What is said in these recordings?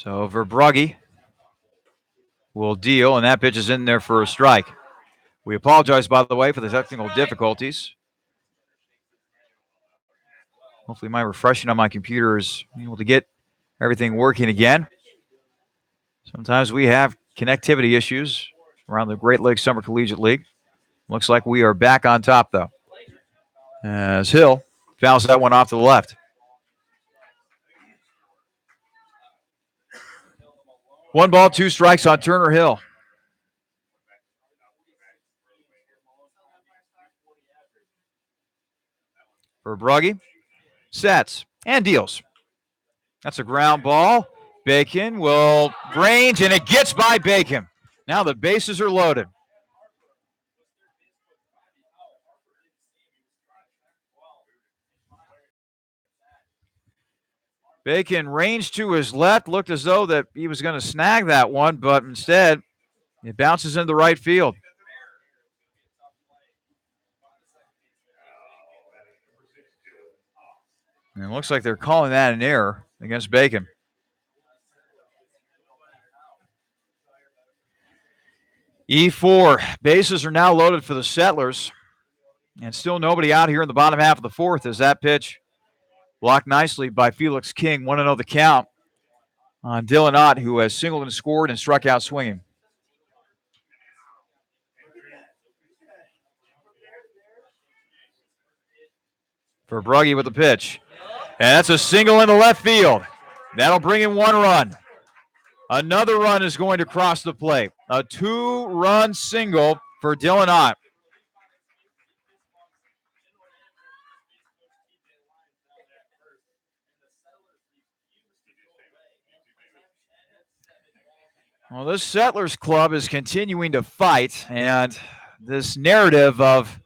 So Verbrugge will deal, and that pitch is in there for a strike. We apologize, by the way, for the technical difficulties. Hopefully my refreshing on my computer is able to get everything working again. Sometimes we have connectivity issues around the Great Lakes Summer Collegiate League. Looks like we are back on top, though, as Hill fouls that one off to the left. 1 ball, 2 strikes on Turner Hill. Verbrugge sets and deals. That's a ground ball. Bacon will range, and it gets by Bacon. Now the bases are loaded. Bacon ranged to his left, looked as though that he was going to snag that one, but instead it bounces into right field. And it looks like they're calling that an error against Bacon. E4, bases are now loaded for the Settlers. And still nobody out here in the bottom half of the fourth as that pitch blocked nicely by Felix King. 1-0 the count on Dylan Ott, who has singled and scored and struck out swinging. Verbrugge with the pitch. And that's a single into left field. That'll bring in 1 run. Another run is going to cross the plate. A 2-run single for Dylan Ott. Well, this Settlers club is continuing to fight, and this narrative of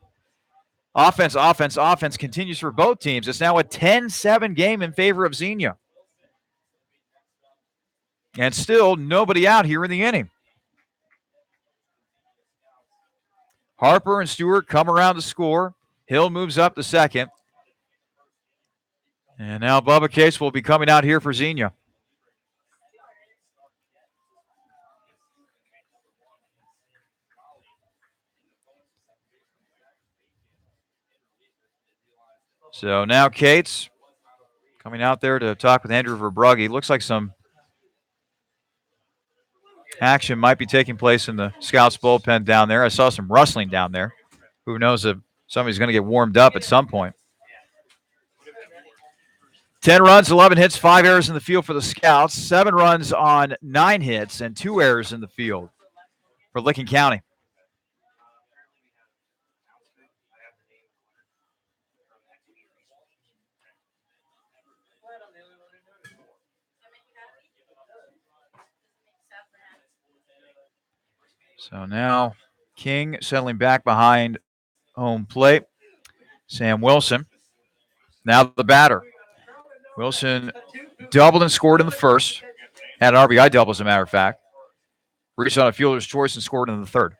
offense continues for both teams. It's now a 10-7 game in favor of Xenia. And still nobody out here in the inning. Harper and Stewart come around to score. Hill moves up to second. And now Bubba Case will be coming out here for Xenia. So now Cates coming out there to talk with Andrew Verbrugge. Looks like some action might be taking place in the Scouts bullpen down there. I saw some rustling down there. Who knows if somebody's going to get warmed up at some point. 10 runs, 11 hits, 5 errors in the field for the Scouts. 7 runs on 9 hits and 2 errors in the field for Licking County. So now King settling back behind home plate. Sam Wilson. Now the batter. Wilson doubled and scored in the first. Had an RBI double, as a matter of fact. Reached on a fielder's choice and scored in the third.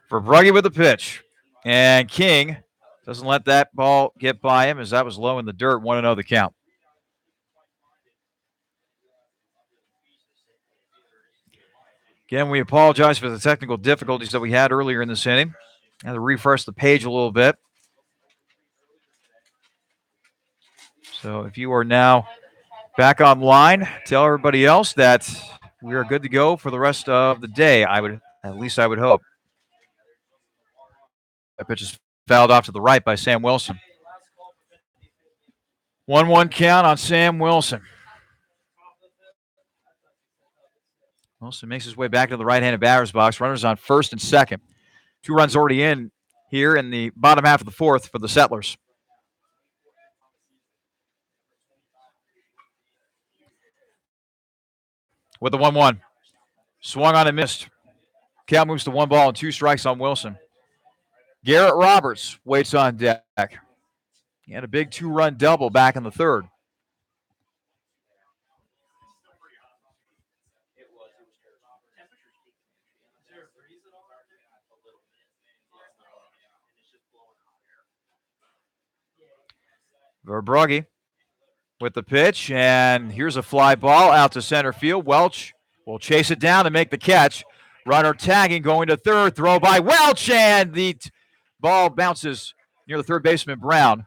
Verbrugge with the pitch. And King doesn't let that ball get by him as that was low in the dirt. 1-0 the count. Again, we apologize for the technical difficulties that we had earlier in this inning. I had to refresh the page a little bit. So if you are now back online, tell everybody else that we are good to go for the rest of the day. I would hope. That pitch is fouled off to the right by Sam Wilson. 1-1 count on Sam Wilson. Wilson makes his way back to the right-handed batter's box. Runners on first and second. 2 runs already in here in the bottom half of the fourth for the Settlers. With the 1-1. Swung on and missed. Count moves to 1 ball and 2 strikes on Wilson. Garrett Roberts waits on deck. He had a big 2-run double back in the third. Verbrugge with the pitch, and here's a fly ball out to center field. Welch will chase it down and make the catch. Runner tagging, going to third, throw by Welch, and the ball bounces near the third baseman, Brown,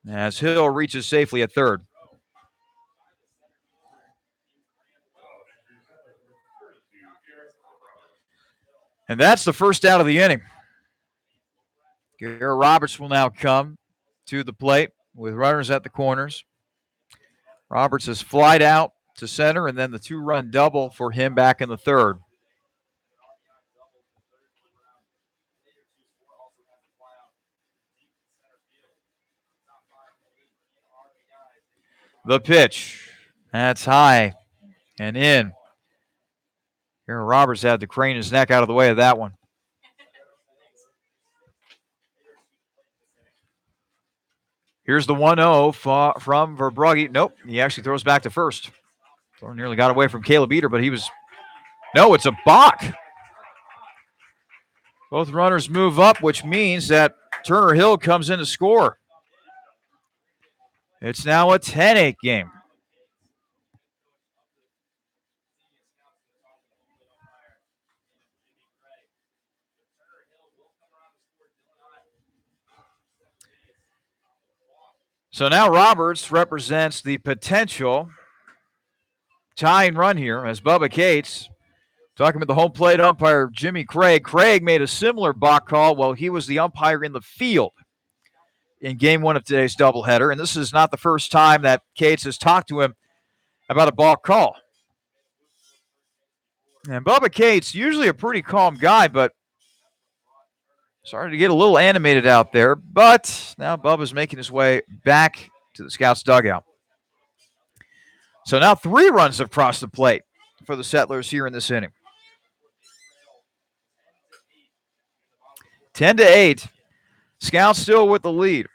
as Hill reaches safely at third. And that's the first out of the inning. Garrett Roberts will now come to the plate with runners at the corners. Roberts has flied out to center, and then the two-run double for him back in the third. The pitch. That's high and in. Aaron Roberts had to crane his neck out of the way of that one. Here's the 1-0 from Verbrugge. Nope, he actually throws back to first. Throw nearly got away from Caleb Eater, but he was... No, it's a balk. Both runners move up, which means that Turner Hill comes in to score. It's now a 10-8 game. So now Roberts represents the potential tying run here as Bubba Cates, talking with the home plate umpire Jimmy Craig. Craig made a similar balk call while he was the umpire in the field in game one of today's doubleheader. And this is not the first time that Cates has talked to him about a balk call. And Bubba Cates, usually a pretty calm guy, but started to get a little animated out there. But now Bubba's making his way back to the Scouts' dugout. So now 3 runs have crossed the plate for the Settlers here in this inning. 10-8. Scouts still with the lead.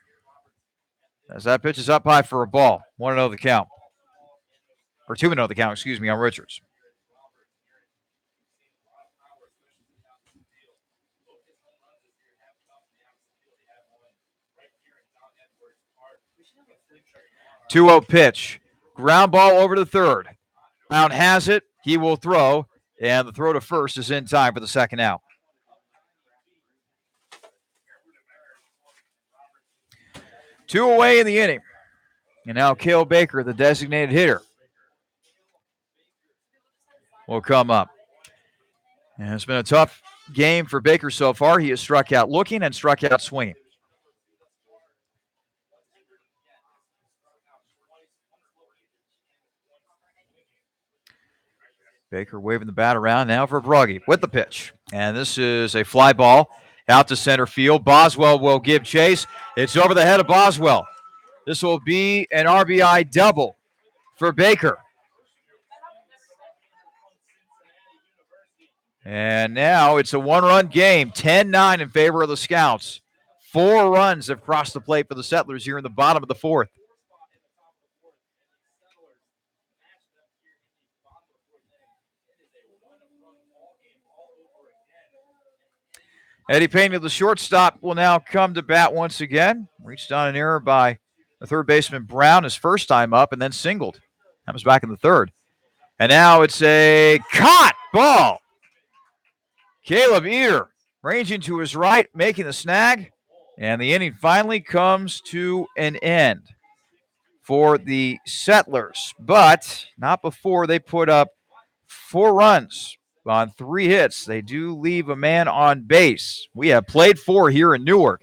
As that pitch is up high for a ball. 1-0 the count. Or 2-0 the count, excuse me, on Richards. Two-zero pitch. Ground ball over to third. Brown has it. He will throw. And the throw to first is in time for the second out. 2 away in the inning. And now Cale Baker, the designated hitter, will come up. And it's been a tough game for Baker so far. He has struck out looking and struck out swinging. Baker waving the bat around now for Brugge with the pitch. And this is a fly ball out to center field. Boswell will give chase. It's over the head of Boswell. This will be an RBI double for Baker. And now it's a 1-run game, 10-9 in favor of the Scouts. 4 runs have crossed the plate for the Settlers here in the bottom of the fourth. Eddie Pena, the shortstop, will now come to bat once again. Reached on an error by the third baseman Brown his first time up and then singled. Comes back in the third. And now it's a caught ball. Caleb Eater ranging to his right, making the snag. And the inning finally comes to an end for the Settlers. But not before they put up 4 runs on 3 hits. They do leave a man on base. We have played 4 here in Newark.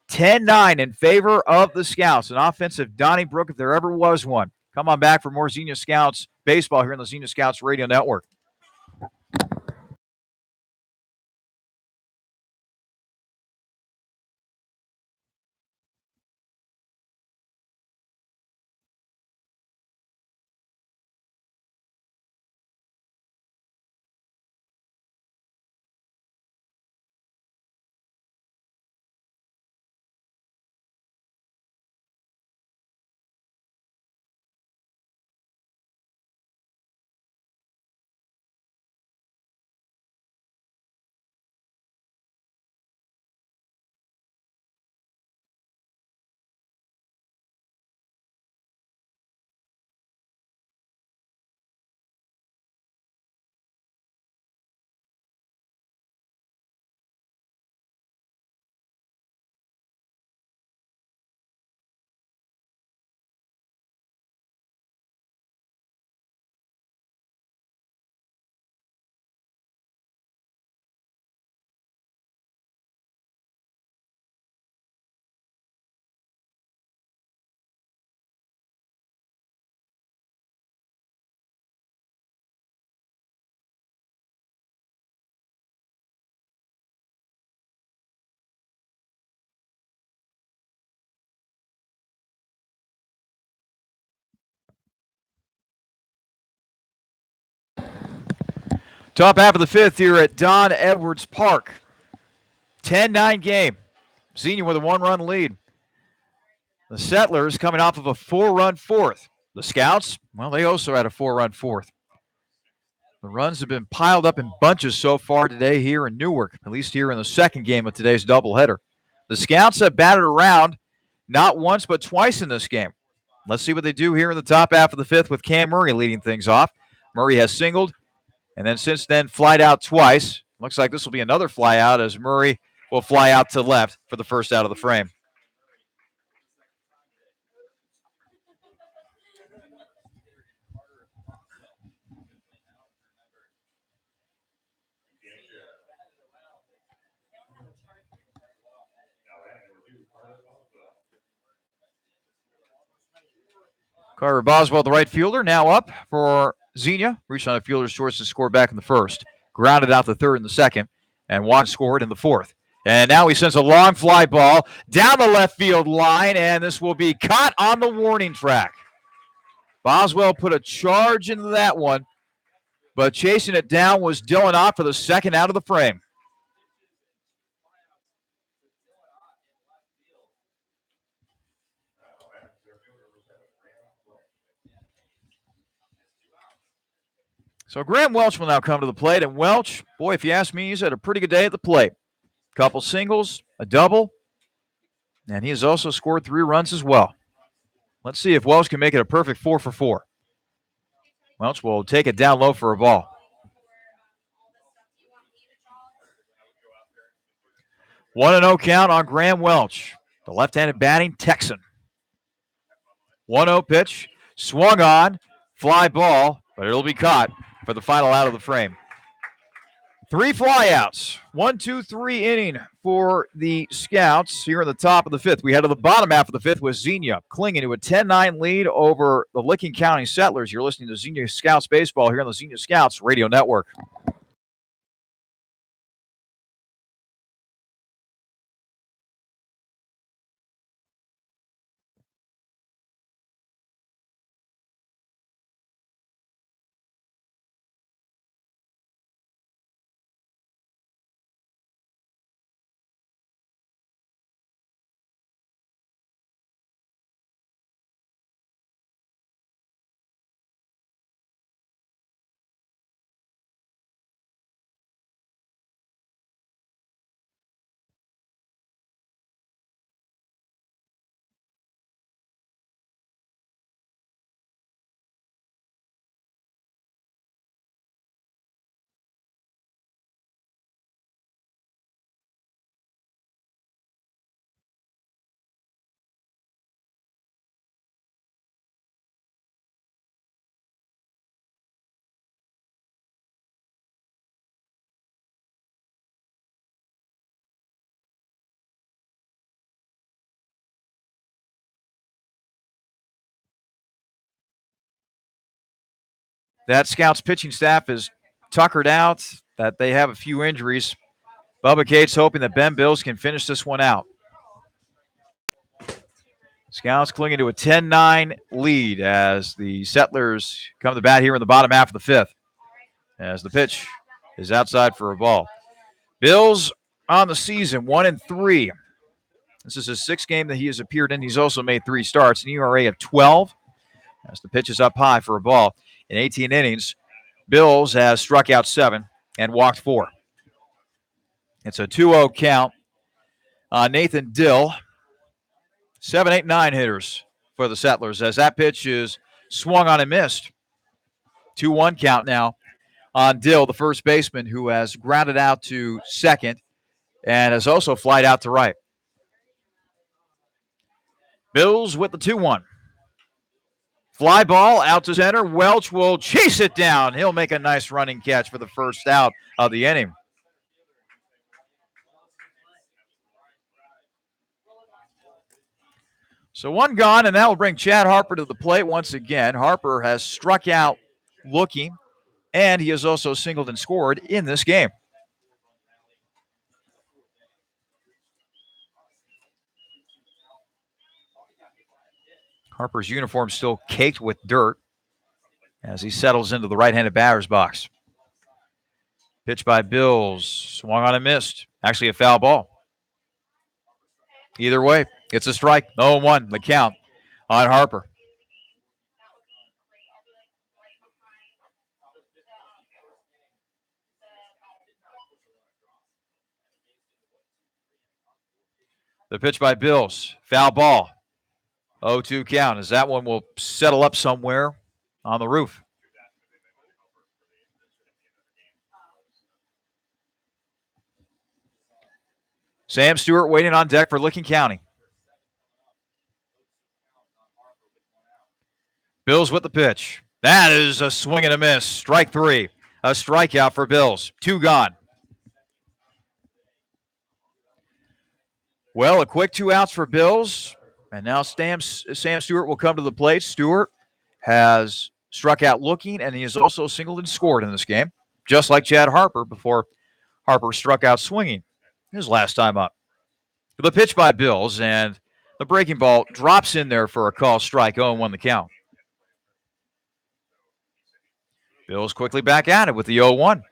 10-9 in favor of the Scouts. An offensive Donnybrook if there ever was one. Come on back for more Xenia Scouts baseball here on the Xenia Scouts Radio Network. Top half of the fifth here at Don Edwards Park. 10-9 game. Xenia with a 1-run lead. The Settlers coming off of a 4-run fourth. The Scouts, well, they also had a 4-run fourth. The runs have been piled up in bunches so far today here in Newark, at least here in the second game of today's doubleheader. The Scouts have batted around not once but twice in this game. Let's see what they do here in the top half of the fifth with Cam Murray leading things off. Murray has singled and then since then flied out twice. Looks like this will be another fly out as Murray will fly out to left for the first out of the frame. Carter Boswell, the right fielder, now up for Xenia. Reached on a fielder's choice to score back in the first. Grounded out the third in the second. And Watt scored in the fourth. And now he sends a long fly ball down the left field line, and this will be caught on the warning track. Boswell put a charge into that one, but chasing it down was Dylan Ott for the second out of the frame. So Graham Welch will now come to the plate, and Welch, boy, if you ask me, he's had a pretty good day at the plate. Couple singles, a double, and he has also scored 3 runs as well. Let's see if Welch can make it a perfect 4 for 4. Welch will take it down low for a ball. 1-0 count on Graham Welch, the left-handed batting Texan. 1-0 pitch, swung on, fly ball, but it'll be caught for the final out of the frame. 3 flyouts, 1-2-3 inning for the Scouts here in the top of the fifth. We head to the bottom half of the fifth with Xenia clinging to a 10-9 lead over the Licking County Settlers. You're listening to Xenia Scouts Baseball here on the Xenia Scouts Radio Network. That Scouts pitching staff is tuckered out, that they have a few injuries. Bubba Cates hoping that Ben Bills can finish this one out. Scouts clinging to a 10-9 lead as the Settlers come to bat here in the bottom half of the fifth. As the pitch is outside for a ball. Bills on the season, 1-3. This is his 6th game that he has appeared in. He's also made 3 starts, an ERA of 12. As the pitch is up high for a ball. In 18 innings, Bills has struck out 7 and walked 4. It's a 2-0 count on Nathan Dill. 7, 8, 9 hitters for the Settlers as that pitch is swung on and missed. 2-1 count now on Dill, the first baseman, who has grounded out to second and has also flied out to right. Bills with the 2-1. Fly ball out to center. Welch will chase it down. He'll make a nice running catch for the first out of the inning. So 1 gone, and that will bring Chad Harper to the plate once again. Harper has struck out looking, and he has also singled and scored in this game. Harper's uniform still caked with dirt as he settles into the right-handed batter's box. Pitch by Bills. Swung on and missed. Actually, a foul ball. Either way, it's a strike. 0-1, the count on Harper. The pitch by Bills. Foul ball. 0-2 count, as that one will settle up somewhere on the roof. Sam Stewart waiting on deck for Licking County. Bills with the pitch. That is a swing and a miss. Strike three. A strikeout for Bills. 2 gone. Well, a quick 2 outs for Bills. And now Sam Stewart will come to the plate. Stewart has struck out looking, and he has also singled and scored in this game, just like Chad Harper before Harper struck out swinging his last time up. The pitch by Bills, and the breaking ball drops in there for a call strike. 0-1 the count. Bills quickly back at it with the 0-1.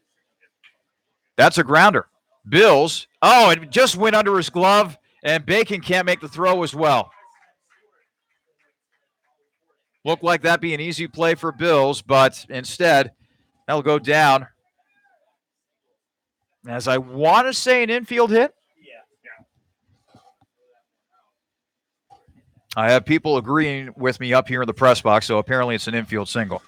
That's a grounder. Bills, it just went under his glove, and Bacon can't make the throw as well. Looked like that'd be an easy play for Bills, but instead, that'll go down as I want to say an infield hit. I have people agreeing with me up here in the press box, so apparently it's an infield single.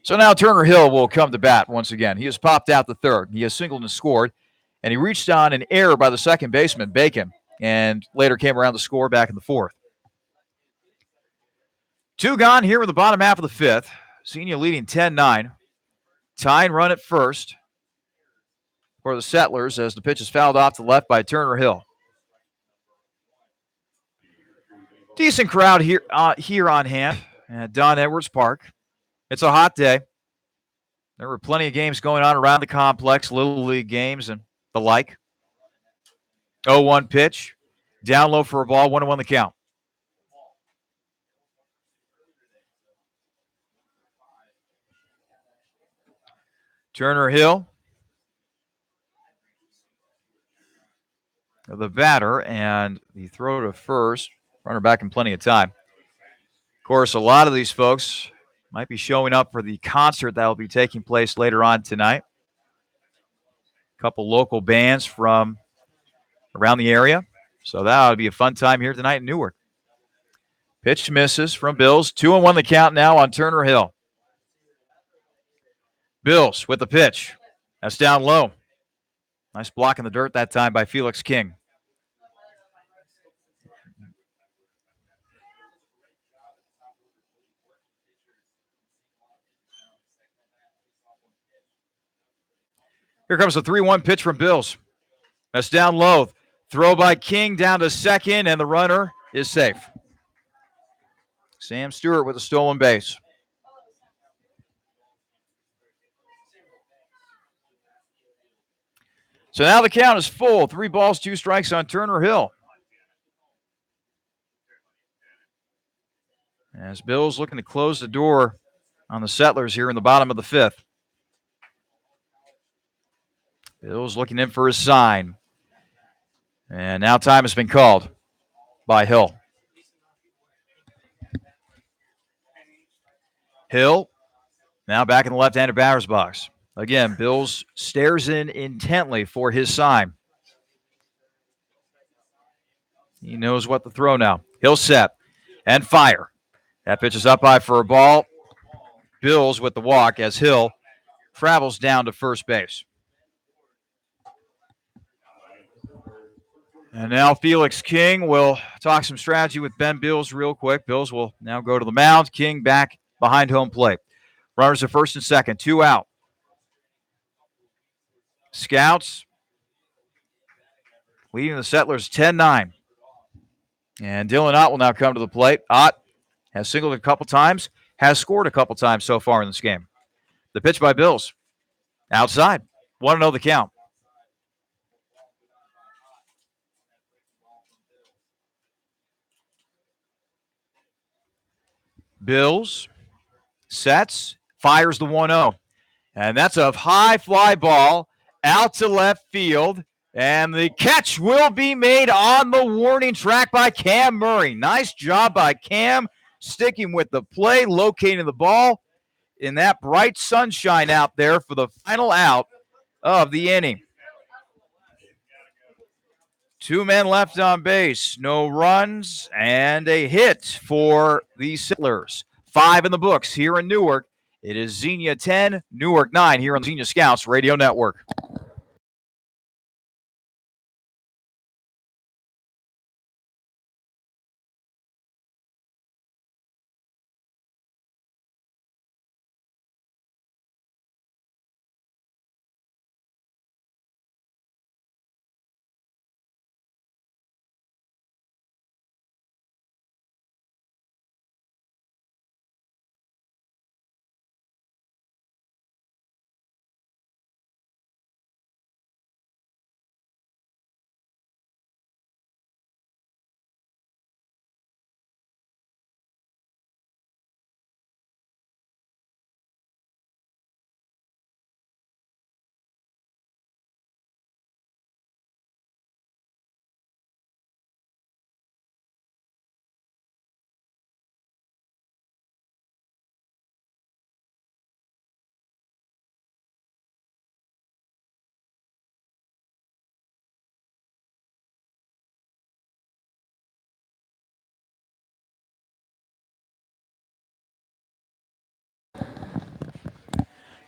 So now Turner Hill will come to bat once again. He has popped out the third. He has singled and scored, and he reached on an error by the second baseman, Bacon, and later came around to score back in the fourth. 2 gone here in the bottom half of the fifth. Xenia leading 10-9. Tying run at first for the Settlers as the pitch is fouled off to left by Turner Hill. Decent crowd here on hand at Don Edwards Park. It's a hot day. There were plenty of games going on around the complex, Little League games and the like. 0-1 pitch. Down low for a ball, 1-1 the count. Turner Hill, the batter, and the throw to first. Runner back in plenty of time. Of course, a lot of these folks might be showing up for the concert that will be taking place later on tonight. A couple local bands from around the area. So that ought to be a fun time here tonight in Newark. Pitch misses from Bills. 2-1 the count now on Turner Hill. Bills with the pitch. That's down low. Nice block in the dirt that time by Felix King. Here comes the 3-1 pitch from Bills. That's down low. Throw by King down to second, and the runner is safe. Sam Stewart with a stolen base. So now the count is full. 3 balls, 2 strikes on Turner Hill. As Bills looking to close the door on the Settlers here in the bottom of the fifth. Bills looking in for his sign. And now time has been called by Hill. Hill now back in the left-handed batter's box. Again, Bills stares in intently for his sign. He knows what to throw now. Hill set and fire. That pitch is up high for a ball. Bills with the walk as Hill travels down to first base. And now Felix King will talk some strategy with Ben Bills real quick. Bills will now go to the mound. King back behind home plate. Runners at first and second. 2 out. Scouts leading the Settlers 10-9. And Dylan Ott will now come to the plate. Ott has singled a couple times, has scored a couple times so far in this game. The pitch by Bills. Outside. 1-0 the count. Bills sets, fires the 1-0. And that's a high fly ball out to left field. And the catch will be made on the warning track by Cam Murray. Nice job by Cam, sticking with the play, locating the ball in that bright sunshine out there for the final out of the inning. 2 men left on base, no runs, and a hit for the Settlers. 5 in the books here in Newark. It is Xenia 10, Newark 9 here on the Xenia Scouts Radio Network.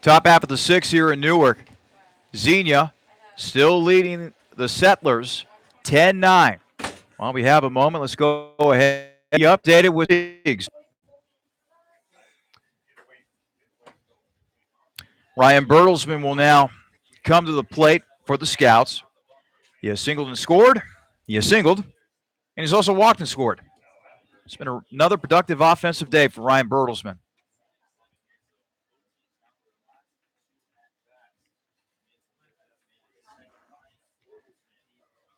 Top half of the 6 here in Newark. Xenia still leading the Settlers 10-9. While we have a moment, let's go ahead and be updated with Leagues. Ryan Bertelsmann will now come to the plate for the Scouts. He has singled and scored. He has singled, and he's also walked and scored. It's been another productive offensive day for Ryan Bertelsmann.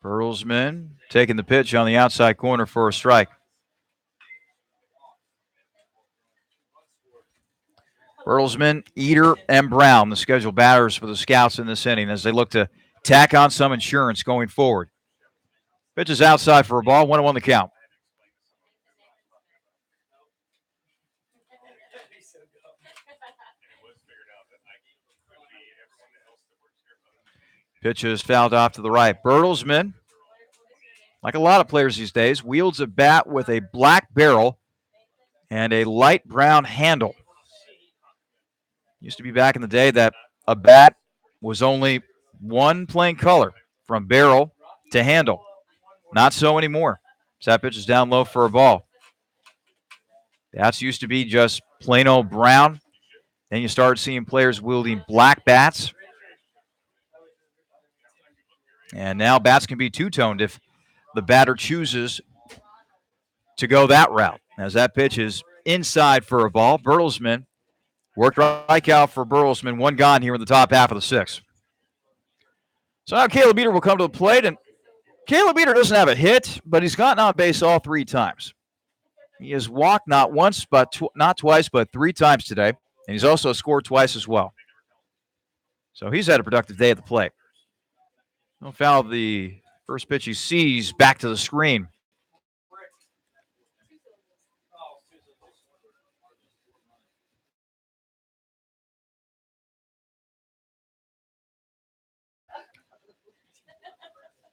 Bertelsmann taking the pitch on the outside corner for a strike. Bertelsmann, Eder, and Brown, the scheduled batters for the Scouts in this inning as they look to tack on some insurance going forward. Pitch is outside for a ball, 1-1 the count. Pitch is fouled off to the right. Bertelsmann, like a lot of players these days, wields a bat with a black barrel and a light brown handle. Used to be back in the day that a bat was only one plain color, from barrel to handle. Not so anymore. So that pitch is down low for a ball. Bats used to be just plain old brown. Then you started seeing players wielding black bats. And now bats can be two-toned if the batter chooses to go that route. As that pitch is inside for a ball, Bertelsmann worked right out for Bertelsmann. One gone here in the top half of the 6th. So now Caleb Eder will come to the plate, and Caleb Eder doesn't have a hit, but he's gotten on base all 3 times. He has walked not once, but not twice, but 3 times today, and he's also scored twice as well. So he's had a productive day at the plate. No foul. The first pitch he sees back to the screen.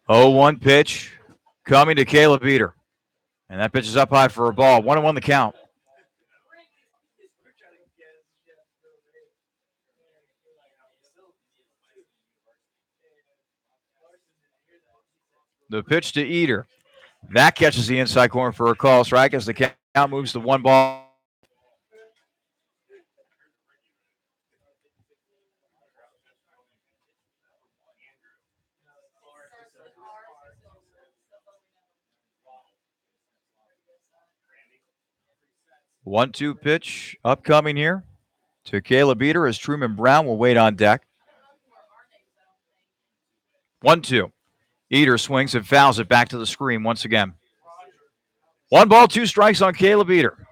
Oh, 1 pitch coming to Caleb Eder. And that pitch is up high for a ball. 1-1 the count. The pitch to Eder. That catches the inside corner for a call strike as the count moves to 1 ball. One-two pitch upcoming here to Caleb Eder as Truman Brown will wait on deck. 1-2. Eder swings and fouls it back to the screen once again. 1 ball, 2 strikes on Caleb Eder.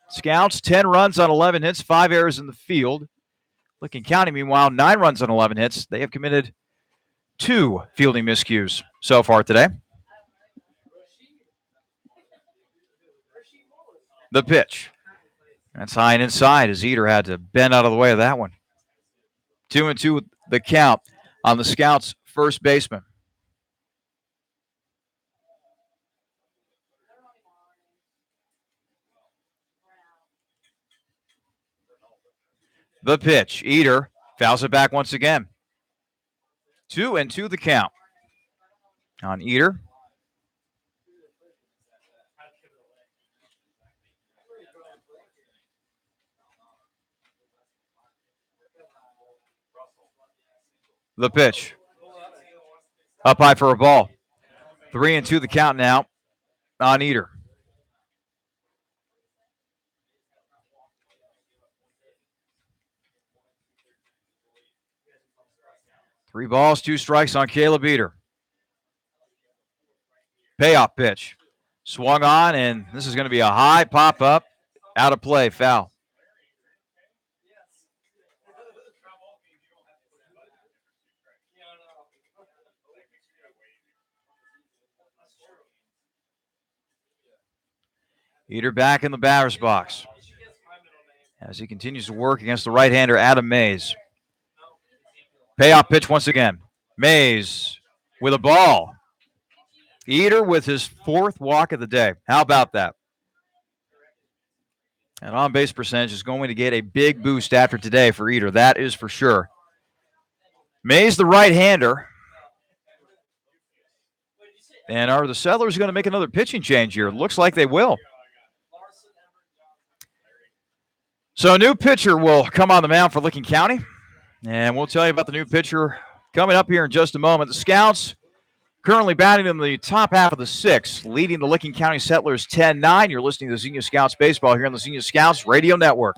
Scouts, 10 runs on 11 hits, 5 errors in the field. Licking County, meanwhile, 9 runs on 11 hits. They have committed 2 fielding miscues so far today. The pitch. That's high and inside as Eder had to bend out of the way of that one. 2-2 the count on the Scouts' first baseman. The pitch. Eder fouls it back once again. 2-2 the count on Eder. The pitch. Up high for a ball. 3-2 the count now on Eder. Three balls, 2 strikes on Caleb Eder. Payoff pitch. Swung on, and this is going to be a high pop-up. Out of play, foul. Eder back in the batter's box as he continues to work against the right-hander Adam Mays. Payoff pitch once again. Mays with a ball. Eder with his 4th walk of the day. How about that? And on-base percentage is going to get a big boost after today for Eder. That is for sure. Mays, the right-hander. And are the Settlers going to make another pitching change here? Looks like they will. So a new pitcher will come on the mound for Licking County. And we'll tell you about the new pitcher coming up here in just a moment. The Scouts currently batting in the top half of the 6th, leading the Licking County Settlers 10-9. You're listening to Xenia Scouts Baseball here on the Xenia Scouts Radio Network.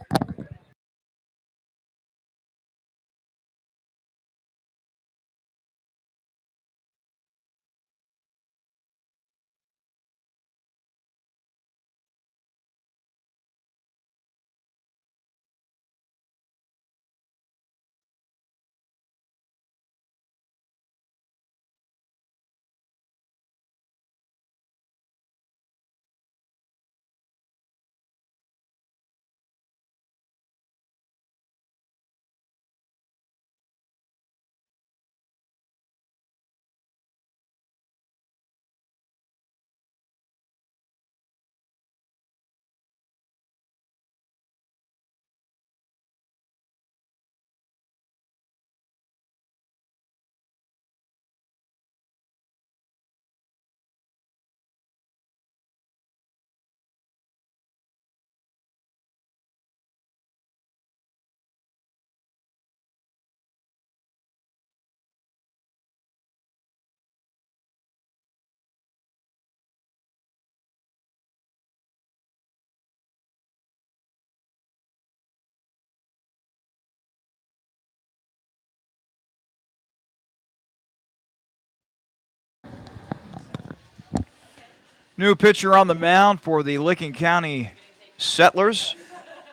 New pitcher on the mound for the Licking County Settlers,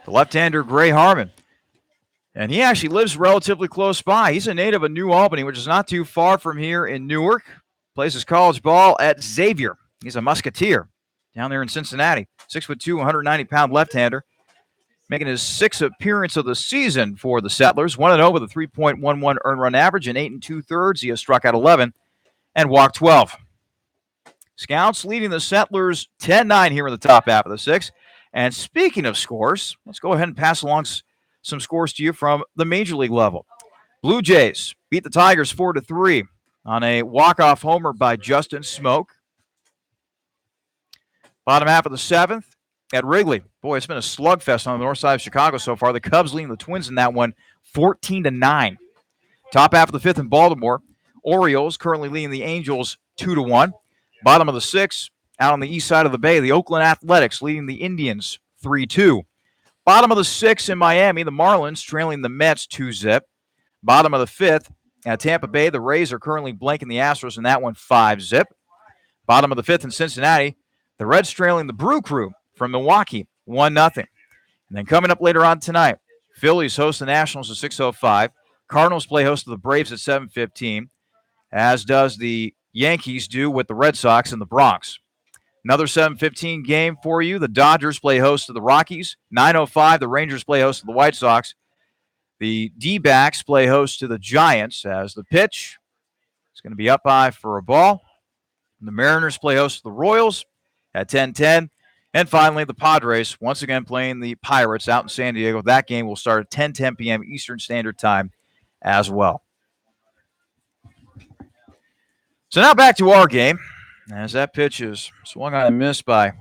the left-hander Gray Harmon. And he actually lives relatively close by. He's a native of New Albany, which is not too far from here in Newark. Plays his college ball at Xavier. He's a Musketeer down there in Cincinnati. 6'2", 190-pound left-hander. Making his 6th appearance of the season for the Settlers. 1-0 with a 3.11 earned run average in 8 2/3. He has struck out 11 and walked 12. Scouts leading the Settlers 10-9 here in the top half of the 6th. And speaking of scores, let's go ahead and pass along some scores to you from the Major League level. Blue Jays beat the Tigers 4-3 on a walk-off homer by Justin Smoke. Bottom half of the 7th at Wrigley. Boy, it's been a slugfest on the north side of Chicago so far. The Cubs leading the Twins in that one 14-9. Top half of the 5th in Baltimore. Orioles currently leading the Angels 2-1. Bottom of the 6th, out on the east side of the bay, the Oakland Athletics leading the Indians 3-2. Bottom of the 6th in Miami, the Marlins trailing the Mets 2-0. Bottom of the 5th at Tampa Bay, the Rays are currently blanking the Astros in that one 5-0. Bottom of the 5th in Cincinnati, the Reds trailing the Brew Crew from Milwaukee 1-0. And then coming up later on tonight, Phillies host the Nationals at 6:05. Cardinals play host to the Braves at 7:15, as does the Yankees do with the Red Sox in the Bronx. Another 7:15 game for you. The Dodgers play host to the Rockies. 9:05, the Rangers play host to the White Sox. The D-backs play host to the Giants, as the pitch is going to be up high for a ball. The Mariners play host to the Royals at 10:10. And finally, the Padres, once again playing the Pirates out in San Diego. That game will start at 10:10 p.m. Eastern Standard Time as well. So now back to our game, as that pitch is swung on and missed by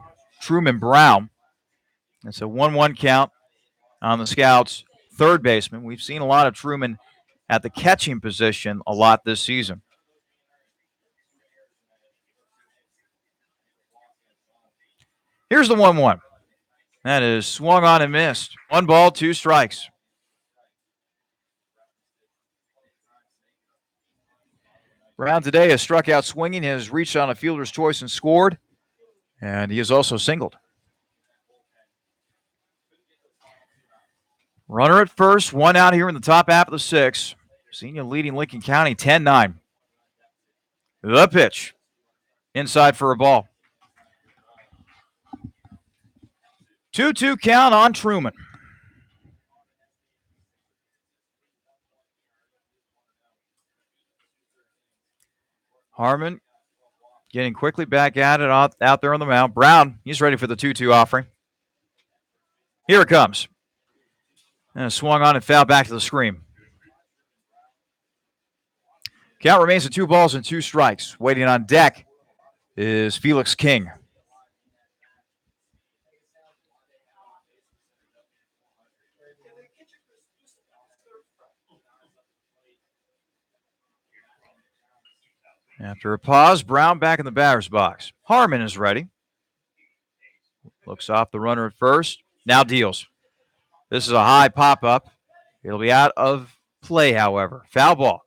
Truman Brown. It's a 1-1 count on the Scouts' third baseman. We've seen a lot of Truman at the catching position a lot this season. Here's the 1-1. That is swung on and missed. 1 ball, 2 strikes. Brown today has struck out swinging, has reached on a fielder's choice and scored, and he has also singled. Runner at first, 1 out here in the top half of the 6th. Xenia leading Lincoln County 10-9. The pitch. Inside for a ball. 2-2 count on Truman. Harmon getting quickly back at it out there on the mound. Brown, he's ready for the 2-2 offering. Here it comes. And swung on and fouled back to the screen. Count remains at 2 balls and 2 strikes. Waiting on deck is Felix King. After a pause, Brown back in the batter's box. Harmon is ready. Looks off the runner at first. Now deals. This is a high pop-up. It'll be out of play, however. Foul ball.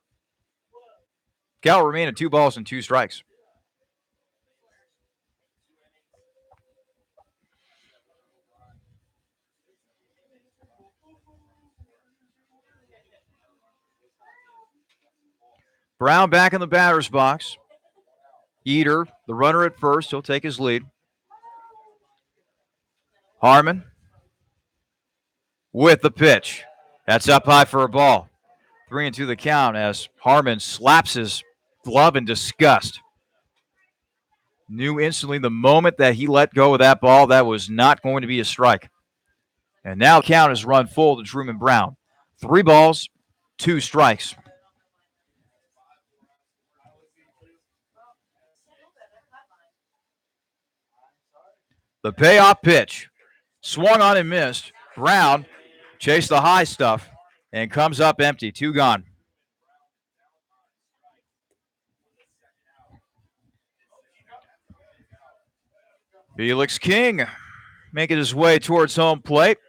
Count will remain at 2 balls and 2 strikes. Brown back in the batter's box. Eater, the runner at first. He'll take his lead. Harmon with the pitch. That's up high for a ball. 3-2 the count as Harmon slaps his glove in disgust. Knew instantly the moment that he let go of that ball that was not going to be a strike. And now the count is run full to Truman Brown. 3 balls, 2 strikes. The payoff pitch. Swung on and missed. Brown chased the high stuff and comes up empty. 2 gone. Felix King making his way towards home plate.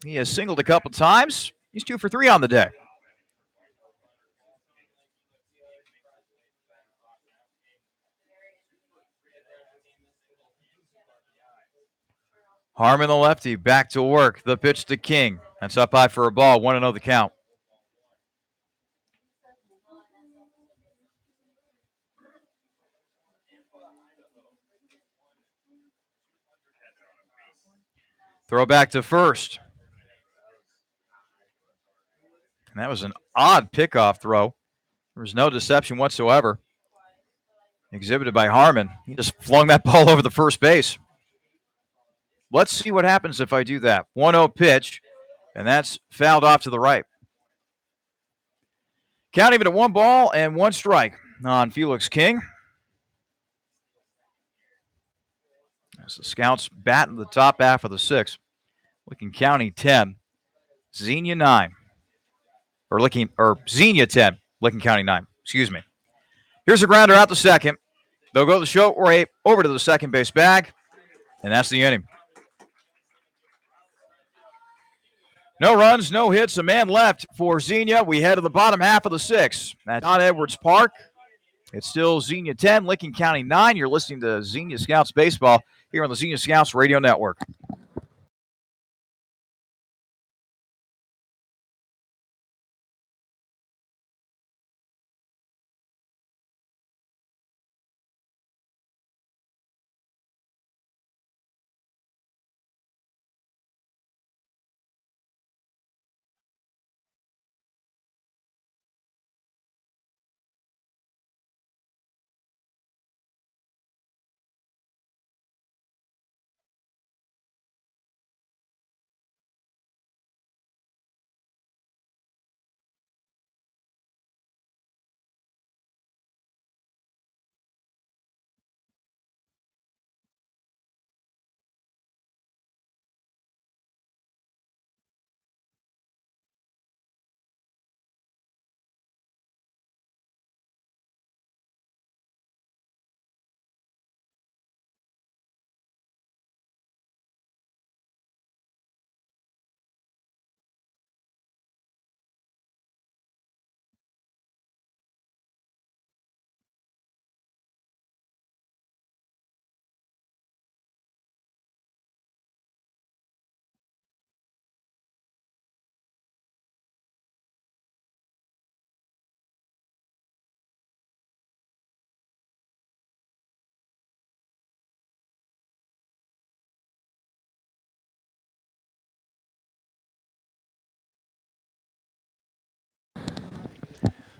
He has singled a couple times. He's 2 for 3 on the day. Harmon, the lefty, back to work. The pitch to King. That's up high for a ball. 1-0 the count. Throw back to first. And that was an odd pickoff throw. There was no deception whatsoever exhibited by Harmon. He just flung that ball over the first base. Let's see what happens if I do that. 1-0 pitch, and that's fouled off to the right. Count even at 1 ball and 1 strike on Felix King. As the Scouts bat in the top half of the 6th. Lincoln County 10, Xenia 9. Xenia 10, Lincoln County 9. Excuse me. Here's a grounder out the second. They'll go the short way over to the second base bag, and that's the inning. No runs, no hits, a man left for Xenia. We head to the bottom half of the 6th at Don Edwards Park. It's still Xenia 10, Lincoln County 9. You're listening to Xenia Scouts Baseball here on the Xenia Scouts Radio Network.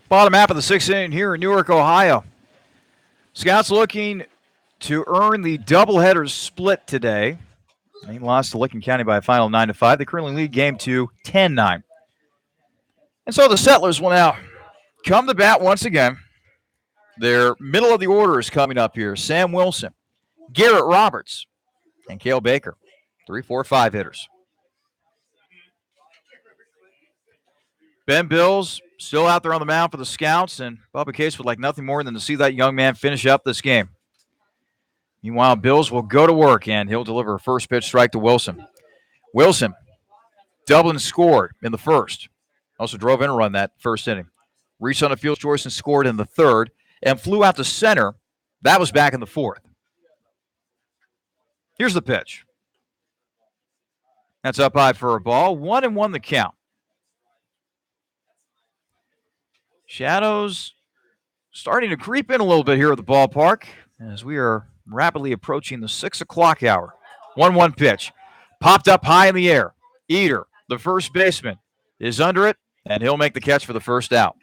Bottom half of the sixth inning here in Newark, Ohio. Scouts looking to earn the doubleheader split today. They lost to Licking County by a final 9-5. They currently lead game 2, 10-9. And so the Settlers will now come to bat once again. Their middle of the order is coming up here. Sam Wilson, Garrett Roberts, and Cale Baker. 3, 4, 5 hitters. Ben Bills still out there on the mound for the Scouts, and Bubba Case would like nothing more than to see that young man finish up this game. Meanwhile, Bills will go to work, and he'll deliver a first pitch strike to Wilson. Wilson, Dublin scored in the first. Also drove in a run that first inning. Reached on a field choice and scored in the third, and flew out to center. That was back in the fourth. Here's the pitch. That's up high for a ball. 1-1 the count. Shadows starting to creep in a little bit here at the ballpark as we are rapidly approaching the 6 o'clock hour. 1-1 pitch. Popped up high in the air. Eater, the first baseman, is under it, and he'll make the catch for the first out.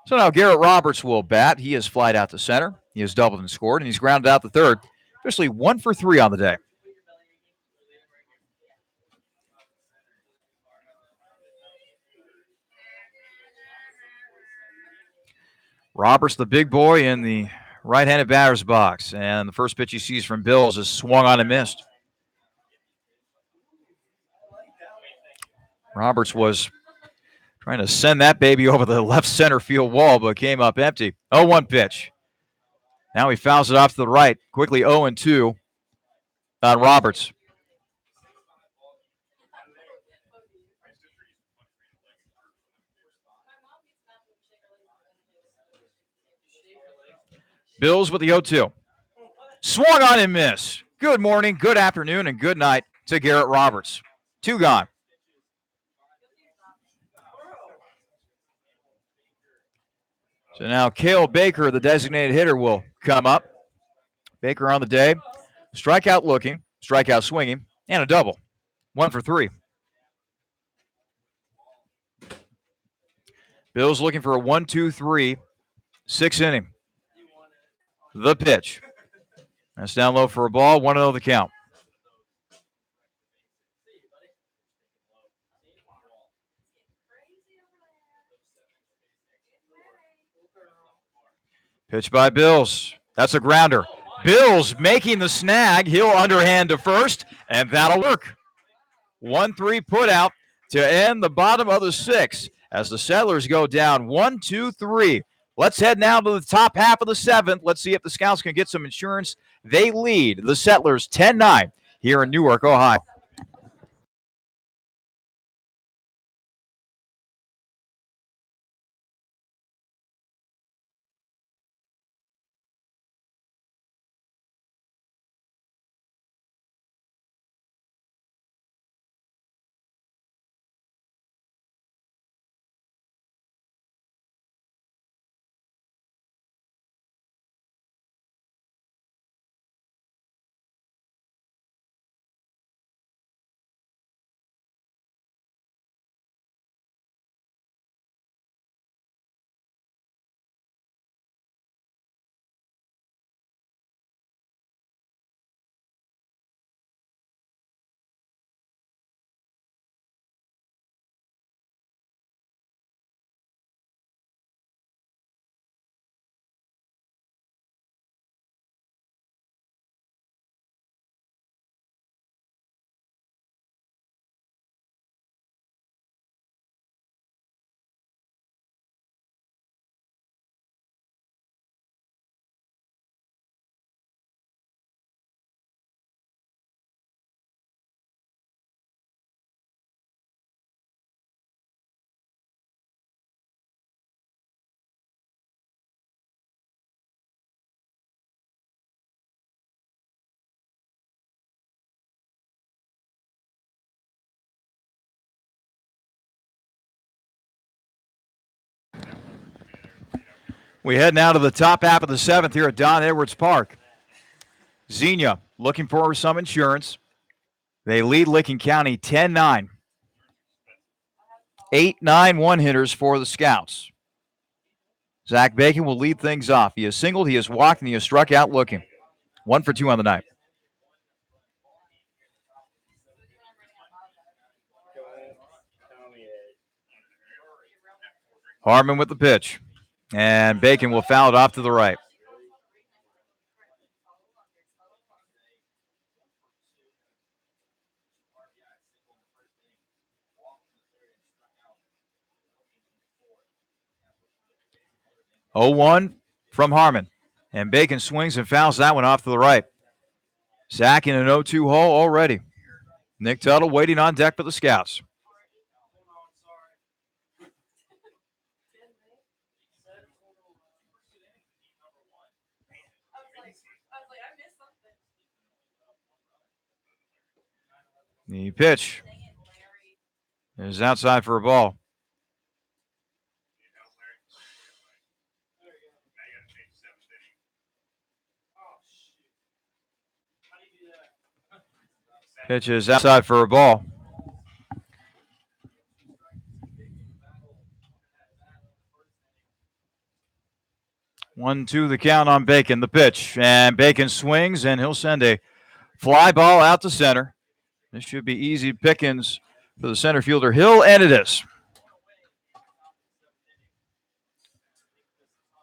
So now Garrett Roberts will bat. He has flied out to center. He has doubled and scored, and he's grounded out the third. Officially 1 for 3 on the day. Roberts, the big boy, in the right-handed batter's box. And the first pitch he sees from Bills is swung on and missed. Roberts was trying to send that baby over the left center field wall, but came up empty. 0-1 pitch. Now he fouls it off to the right. Quickly 0-2 on Roberts. Bills with the 0-2. Swung on and missed. Good morning, good afternoon, and good night to Garrett Roberts. 2 gone. So now Cale Baker, the designated hitter, will come up. Baker on the day. Strikeout looking, strikeout swinging, and a double. 1 for 3. Bills looking for a 1-2-3, 6th inning. The pitch. That's down low for a ball. 1-0 the count. Pitch by Bills. That's a grounder. Bills making the snag. He'll underhand to first, and that'll work. 1-3 put out to end the bottom of the 6th as the Settlers go down 1-2-3. Let's head now to the top half of the 7th. Let's see if the Scouts can get some insurance. They lead the Settlers 10-9 here in Newark, Ohio. We head now to the top half of the 7th here at Don Edwards Park. Xenia looking for some insurance. They lead Licking County 10-9. 8-9 one-hitters for the Scouts. Zach Bacon will lead things off. He has singled, he has walked, and he has struck out looking. 1 for 2 on the night. Harmon with the pitch. And Bacon will foul it off to the right. Oh, 1 from Harmon. And Bacon swings and fouls that one off to the right. Zach in an 0-2 hole already. Nick Tuttle waiting on deck for the Scouts. The pitch is outside for a ball. Pitch is outside for a ball. One, two, the count on Bacon. The pitch. And Bacon swings, and he'll send a fly ball out to center. This should be easy pickings for the center fielder Hill, and it is.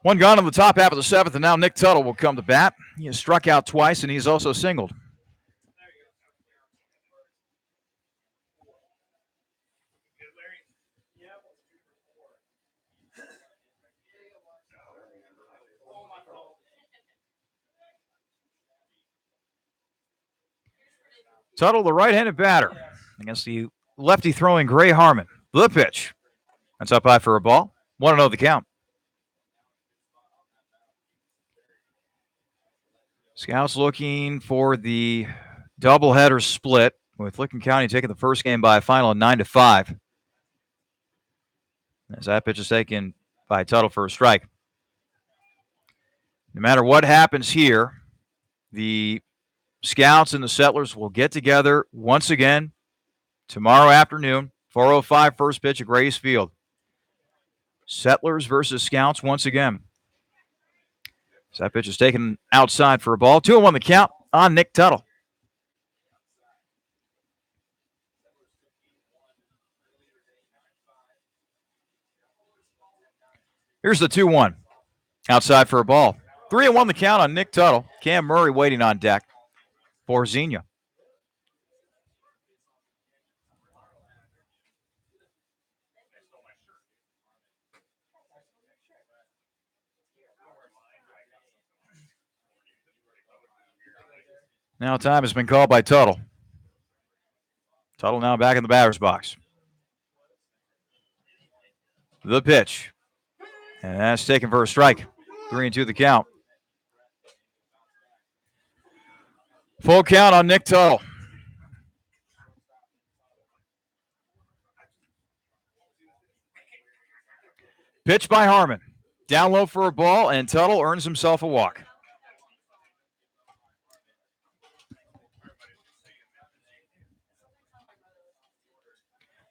One gone in the top half of the seventh, and now Nick Tuttle will come to bat. He has struck out twice, and he's also singled. Tuttle, the right-handed batter, against the lefty throwing Gray Harmon. The pitch. That's up high for a ball. 1-0 the count. Scouts looking for the doubleheader split, with Licking County taking the first game by a final of 9-5. As that pitch is taken by Tuttle for a strike. No matter what happens here, the Scouts and the Settlers will get together once again tomorrow afternoon, 4:05 first pitch at Grace Field. Settlers versus Scouts once again. So that pitch is taken outside for a ball. 2-1 the count on Nick Tuttle. Here's the 2-1. Outside for a ball. 3-1 the count on Nick Tuttle. Cam Murray waiting on deck for Xenia. Now time has been called by Tuttle. Tuttle now back in the batter's box. The pitch. And that's taken for a strike. 3-2 the count. Full count on Nick Tuttle. Pitch by Harmon. Down low for a ball, and Tuttle earns himself a walk.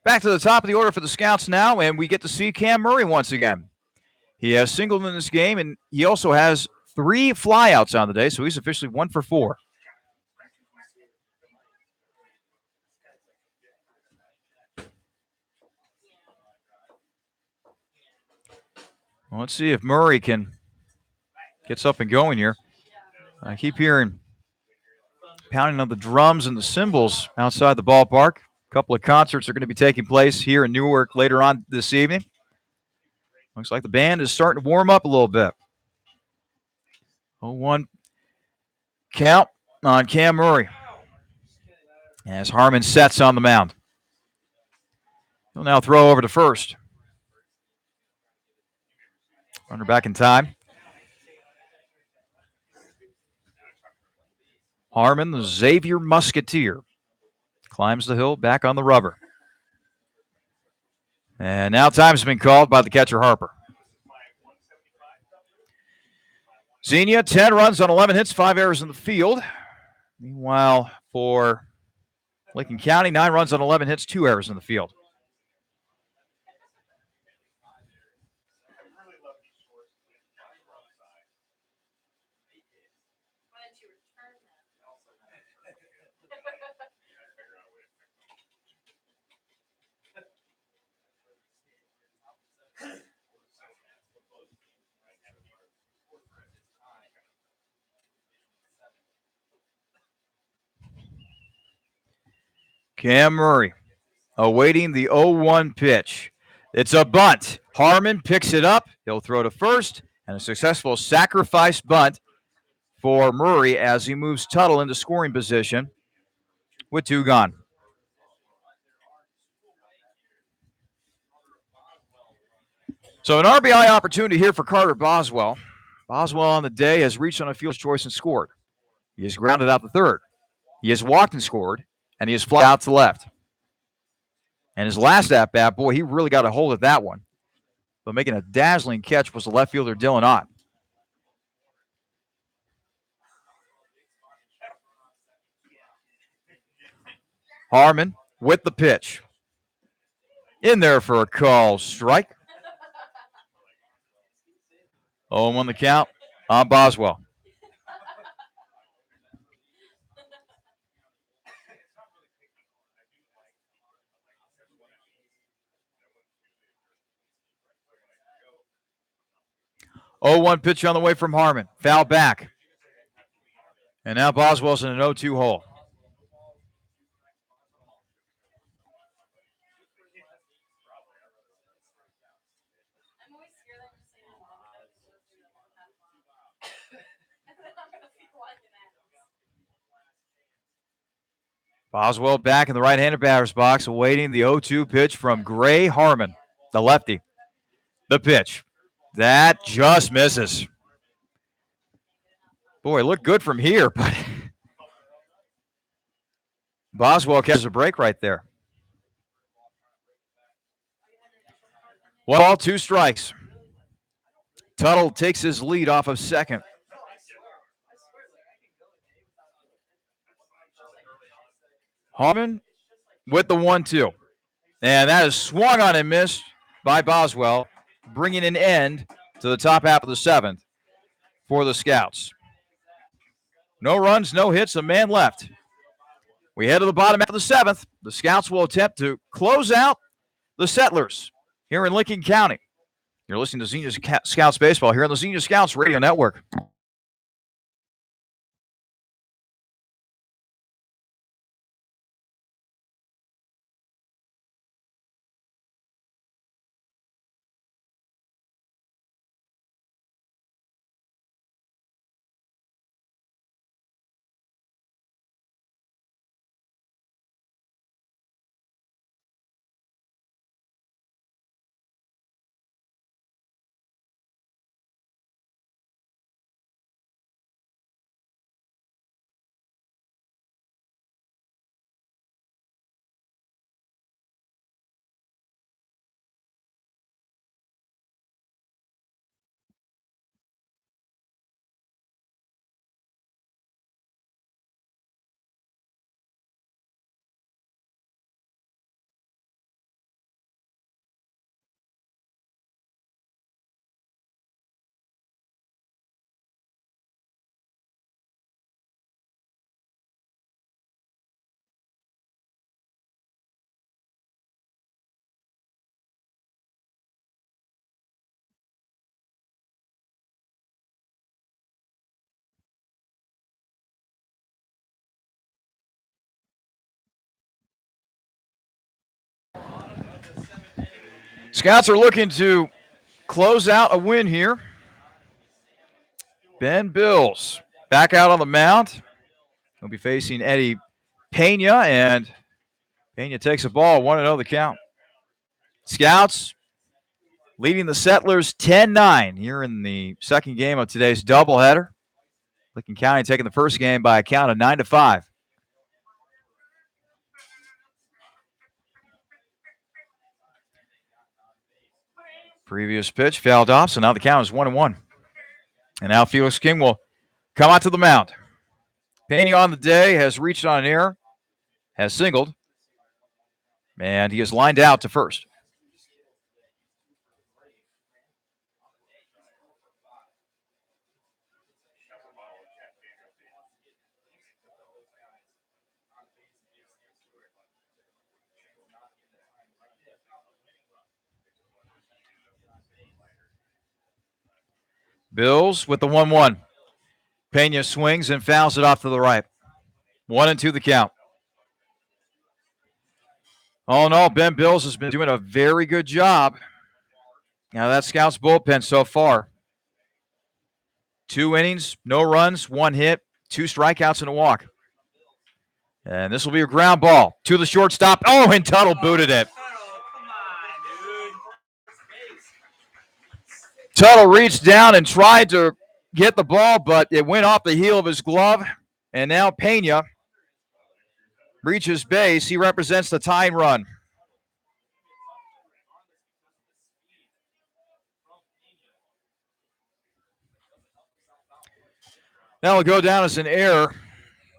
Back to the top of the order for the Scouts now, and we get to see Cam Murray once again. He has singled in this game, and he also has 3 flyouts on the day, so he's officially 1 for 4. Well, let's see if Murray can get up and going here. I keep hearing pounding of the drums and the cymbals outside the ballpark. A couple of concerts are going to be taking place here in Newark later on this evening. Looks like the band is starting to warm up a little bit. 0-1 count on Cam Murray as Harmon sets on the mound. He'll now throw over to first. Runner back in time. Harmon, the Xavier Musketeer, climbs the hill back on the rubber. And now time's been called by the catcher, Harper. Xenia, 10 runs on 11 hits, 5 errors in the field. Meanwhile, for Lincoln County, 9 runs on 11 hits, 2 errors in the field. Cam Murray awaiting the 0-1 pitch. It's a bunt. Harmon picks it up. He'll throw to first, and a successful sacrifice bunt for Murray as he moves Tuttle into scoring position with 2 gone. So an RBI opportunity here for Carter Boswell. Boswell on the day has reached on a fielder's choice and scored. He has grounded out the third. He has walked and scored, and he has fly out to left. And his last at-bat, boy, he really got a hold of that one. But making a dazzling catch was the left fielder, Dylan Ott. Harmon with the pitch. In there for a call strike. 0-1 the count on Boswell. Oh, 1 pitch on the way from Harmon. Foul back. And now Boswell's in an 0-2 hole. Boswell back in the right-handed batter's box, awaiting the 0-2 pitch from Gray Harmon, the lefty. The pitch. That just misses. Boy, it looked good from here, but Boswell catches a break right there. 1 ball, 2 strikes. Tuttle takes his lead off of second. Harmon with the 1-2. And that is swung on and missed by Boswell, bringing an end to the top half of the 7th for the Scouts. No runs, no hits, a man left. We head to the bottom half of the 7th. The Scouts will attempt to close out the Settlers here in Lincoln County. You're listening to Xenia Scouts Baseball here on the Xenia Scouts Radio Network. Scouts are looking to close out a win here. Ben Bills back out on the mound. He'll be facing Eddie Pena, and Pena takes a ball, 1-0 the count. Scouts leading the Settlers 10-9 here in the second game of today's doubleheader. Lincoln County taking the first game by a count of 9-5. Previous pitch fouled off, so now the count is 1-1. And now Felix King will come out to the mound. Pena on the day has reached on an error, has singled, and he is lined out to first. Bills with the 1-1. Pena swings and fouls it off to the right. 1-2 the count. All in all, Ben Bills has been doing a very good job. Now, that Scouts bullpen so far. 2 innings, no runs, 1 hit, 2 strikeouts, and a walk. And this will be a ground ball to the shortstop. Oh, and Tuttle booted it. Tuttle reached down and tried to get the ball, but it went off the heel of his glove. And now Pena reaches base. He represents the tying run. That will go down as an error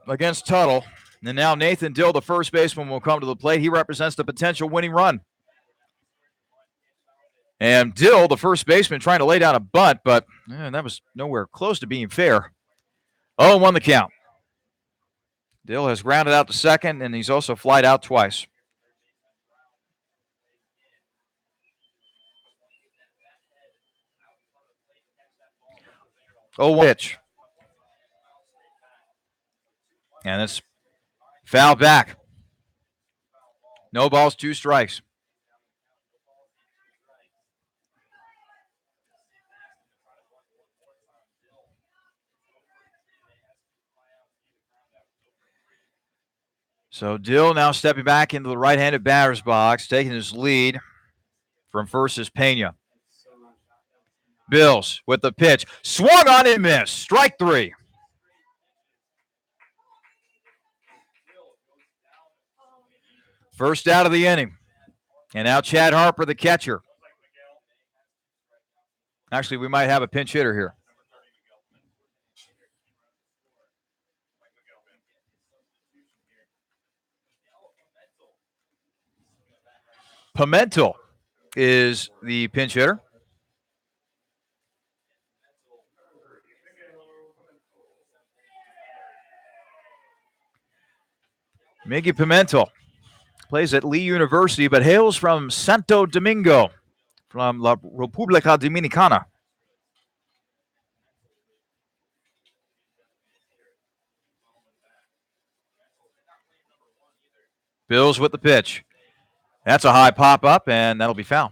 against Tuttle. And now Nathan Dill, the first baseman, will come to the plate. He represents the potential winning run. And Dill, the first baseman, trying to lay down a bunt, but that was nowhere close to being fair. 0-1 the count. Dill has grounded out to second, and he's also flied out twice. Pitch. And it's foul back. No balls, 2 strikes. So Dill now stepping back into the right-handed batter's box, taking his lead from first is Pena. Bills with the pitch. Swung on and missed. Strike 3. First out of the inning. And now Chad Harper, the catcher. Actually, we might have a pinch hitter here. Pimentel is the pinch hitter. Miggy Pimentel plays at Lee University, but hails from Santo Domingo, from La República Dominicana. Bills with the pitch. That's a high pop-up, and that'll be foul.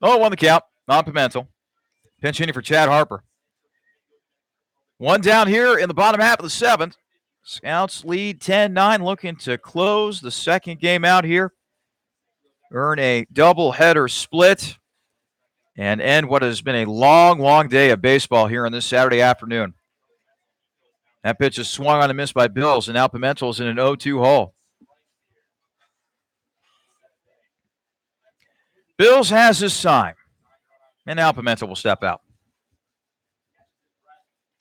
0-1 the count on Pimentel. Pinch hitting for Chad Harper. 1 down here in the bottom half of the 7th. Scouts lead 10-9, looking to close the second game out here. Earn a double-header split and end what has been a long, long day of baseball here on this Saturday afternoon. That pitch is swung on and missed by Bills, and now Pimentel's in an 0-2 hole. Bills has his sign, and now Pimentel will step out.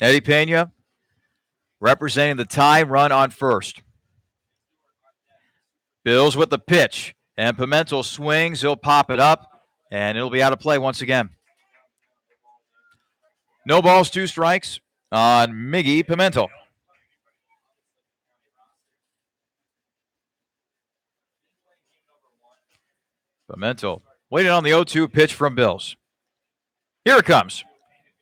Eddie Pena representing the tie run on first. Bills with the pitch, and Pimentel swings. He'll pop it up, and it'll be out of play once again. No balls, 2 strikes on Miggy Pimentel. Pimentel waiting on the 0-2 pitch from Bills. Here it comes.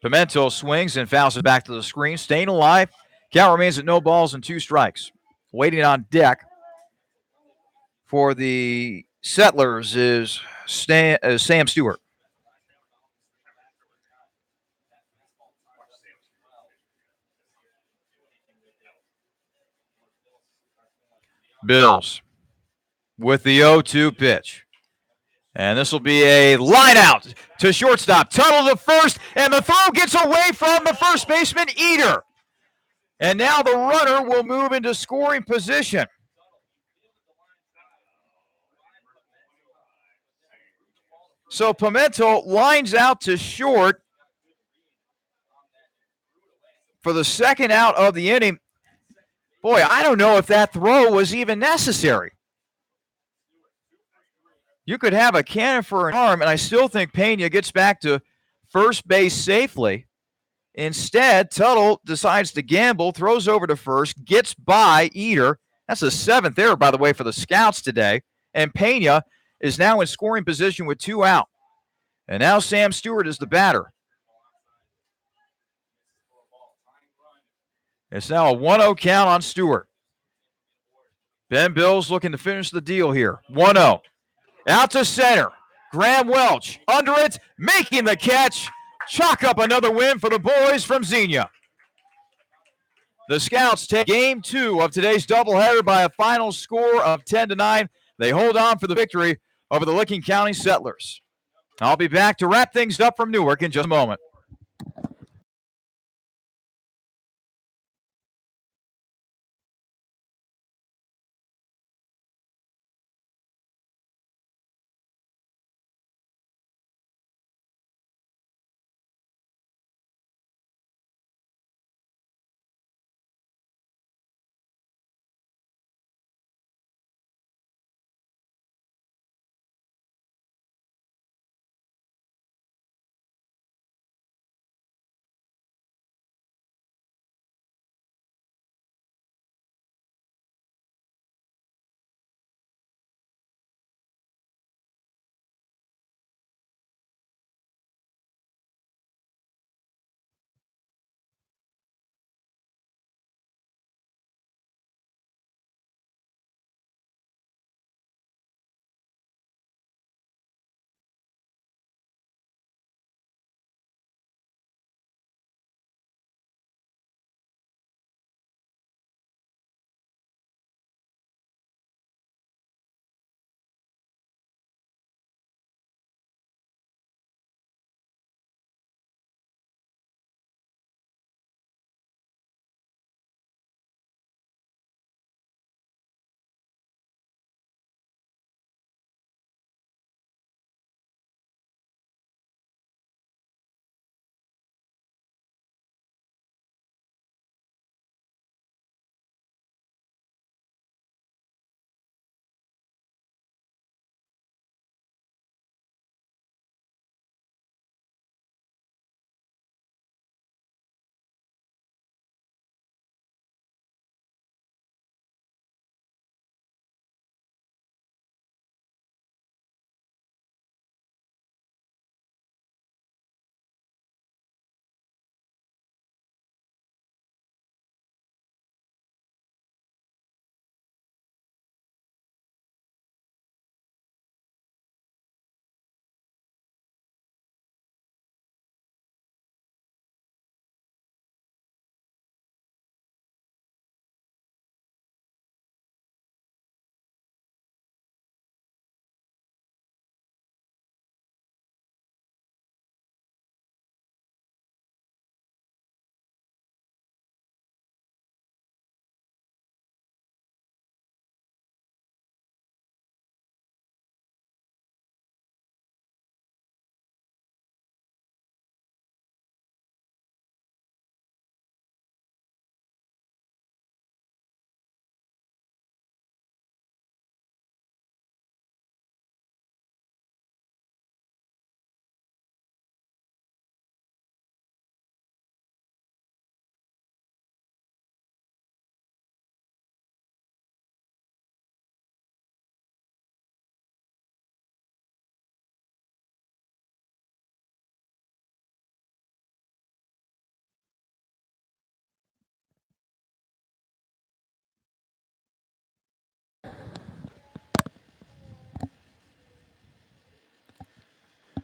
Pimentel swings and fouls it back to the screen. Staying alive. Count remains at no balls and 2 strikes. Waiting on deck for the Settlers is Sam Stewart. Bills with the 0-2 pitch. And this will be a line out to shortstop. Tuttle to first, and the throw gets away from the first baseman, Eater. And now the runner will move into scoring position. So Pimentel lines out to short for the second out of the inning. Boy, I don't know if that throw was even necessary. You could have a cannon for an arm, and I still think Pena gets back to first base safely. Instead, Tuttle decides to gamble, throws over to first, gets by Eater. That's the 7th error, by the way, for the Scouts today. And Pena is now in scoring position with 2 out. And now Sam Stewart is the batter. It's now a 1-0 count on Stewart. Ben Bills looking to finish the deal here. 1-0. Out to center. Graham Welch under it, making the catch. Chalk up another win for the boys from Xenia. The Scouts take game 2 of today's doubleheader by a final score of 10-9. They hold on for the victory over the Licking County Settlers. I'll be back to wrap things up from Newark in just a moment.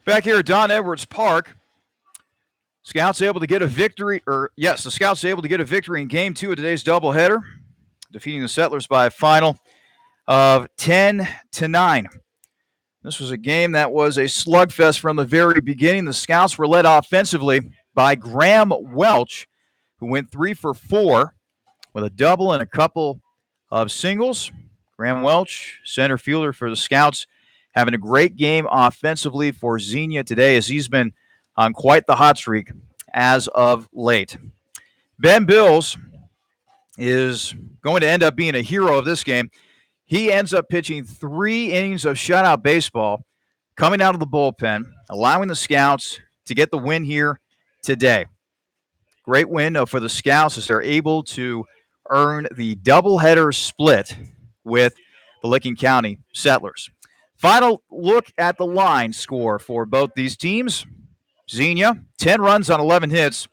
Back here at Don Edwards Park, Scouts able to get a victory, the Scouts able to get a victory in game 2 of today's doubleheader, defeating the Settlers by a final of 10-9. This was a game that was a slugfest from the very beginning. The Scouts were led offensively by Graham Welch, who went 3 for 4 with a double and a couple of singles. Graham Welch, center fielder for the Scouts, having a great game offensively for Xenia today as he's been on quite the hot streak as of late. Ben Bills is going to end up being a hero of this game. He ends up pitching 3 innings of shutout baseball, coming out of the bullpen, allowing the Scouts to get the win here today. Great win for the Scouts as they're able to earn the doubleheader split with the Licking County Settlers. Final look at the line score for both these teams. Xenia, 10 runs on 11 hits,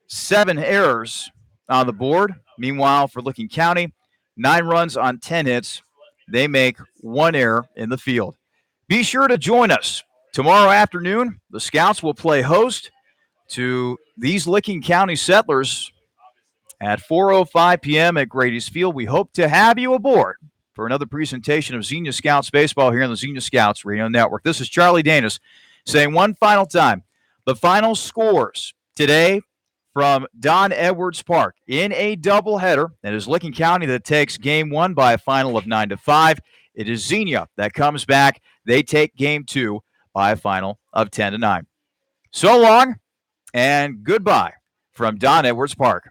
7 errors on the board. Meanwhile, for Licking County, 9 runs on 10 hits. They make 1 error in the field. Be sure to join us tomorrow afternoon. The Scouts will play host to these Licking County Settlers at 4:05 p.m. at Grady's Field. We hope to have you aboard for another presentation of Xenia Scouts baseball here on the Xenia Scouts Radio Network. This is Charlie Danis saying one final time, the final scores today from Don Edwards Park in a doubleheader. It is Licking County that takes Game 1 by a final of 9-5. It is Xenia that comes back. They take Game 2 by a final of 10-9. So long and goodbye from Don Edwards Park.